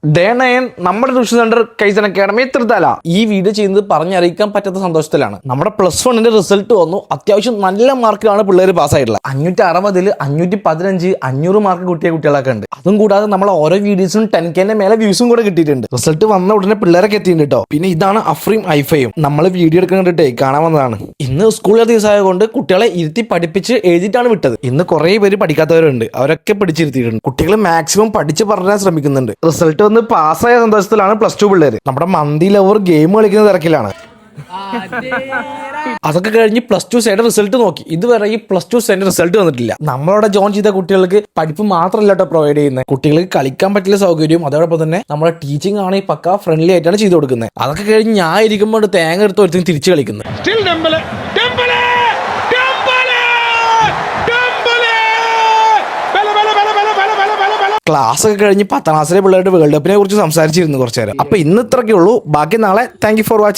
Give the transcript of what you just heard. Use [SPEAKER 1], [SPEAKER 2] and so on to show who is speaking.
[SPEAKER 1] Day 9 നമ്മുടെ tuition centre കൈസൺ academy Thrithala. ഈ video ചെയ്യുന്നത് പറഞ്ഞറിയിക്കാൻ പറ്റാത്ത സന്തോഷത്തിലാണ്. നമ്മുടെ +1 റിസൾട്ട് വന്നു. അത്യാവശ്യം നല്ല മാർക്കിലാണ് പിള്ളേർ പാസ്സായിട്ടുള്ളത്. 560 515 500 മാർക്ക് കിട്ടിയ കുട്ടികളൊക്കെ ഉണ്ട്. അതും കൂടാതെ നമ്മളെ ഓരോ വീഡിയോസിനും 10K മേലെ വ്യൂസും കൂടെ കിട്ടിയിട്ടുണ്ട്. റിസൾട്ട് വന്ന ഉടനെ പിള്ളേരൊക്കെ എത്തിയിട്ടുണ്ട് കേട്ടോ. പിന്നെ ഇതാണ് അഫ്രീം ഐഫയും. നമ്മൾ വീഡിയോ എടുക്കാൻ കണ്ടിട്ടേ കാണാൻ വന്നതാണ്. ഇന്ന് സ്കൂളിലെ ദിവസമായ കൊണ്ട് കുട്ടികളെ ഇരുത്തി പഠിപ്പിച്ച് എഴുതിയിട്ടാണ് വിട്ടത്. ഇന്ന് കുറെ പേര് പഠിക്കാത്തവരുണ്ട്, അവരൊക്കെ പിടിച്ചിരുത്തിയിട്ടുണ്ട്. കുട്ടികൾ മാക്സിമം പഠിച്ച് പറഞ്ഞാൽ ശ്രമിക്കുന്നുണ്ട്. റിസൾട്ട് വന്ന് പാസ്സായ സന്തോഷത്തിലാണ് +2 പിള്ളേര്. നമ്മുടെ മന്തി ലവർ ഗെയിം കളിക്കുന്ന തിരക്കിലാണ്. അതൊക്കെ കഴിഞ്ഞ് +2 സൈഡ് റിസൾട്ട് നോക്കി. ഇതുവരെ ഈ +2 സൈഡ് റിസൾട്ട് വന്നിട്ടില്ല. നമ്മളവിടെ ജോയിൻ ചെയ്ത കുട്ടികൾക്ക് പഠിപ്പ് മാത്രമല്ല കേട്ടോ പ്രൊവൈഡ് ചെയ്യുന്നത്. കുട്ടികൾക്ക് കളിക്കാൻ പറ്റിയ സൗകര്യവും അതോടൊപ്പം തന്നെ നമ്മുടെ ടീച്ചിങ് ആണ് ഈ പക്ക ഫ്രണ്ട്ലി ആയിട്ടാണ് ചെയ്ത് കൊടുക്കുന്നത്. അതൊക്കെ കഴിഞ്ഞ് ഞാൻ ഇരിക്കുമ്പോൾ തേങ്ങ എടുത്ത് ഒരുത്തും തിരിച്ചു കളിക്കുന്നത്. ക്ലാസ് ഒക്കെ കഴിഞ്ഞ് 10ാം ക്ലാസ്സിലെ പിള്ളേരുടെ വേൾഡ് കപ്പിനെ കുറിച്ച് സംസാരിച്ചിരുന്നു കുറച്ചു നേരം. അപ്പൊ ഇന്ന് ഇത്രയൊക്കെ ഉള്ളൂ. ബാക്കി നാളെ. Thank you for watching.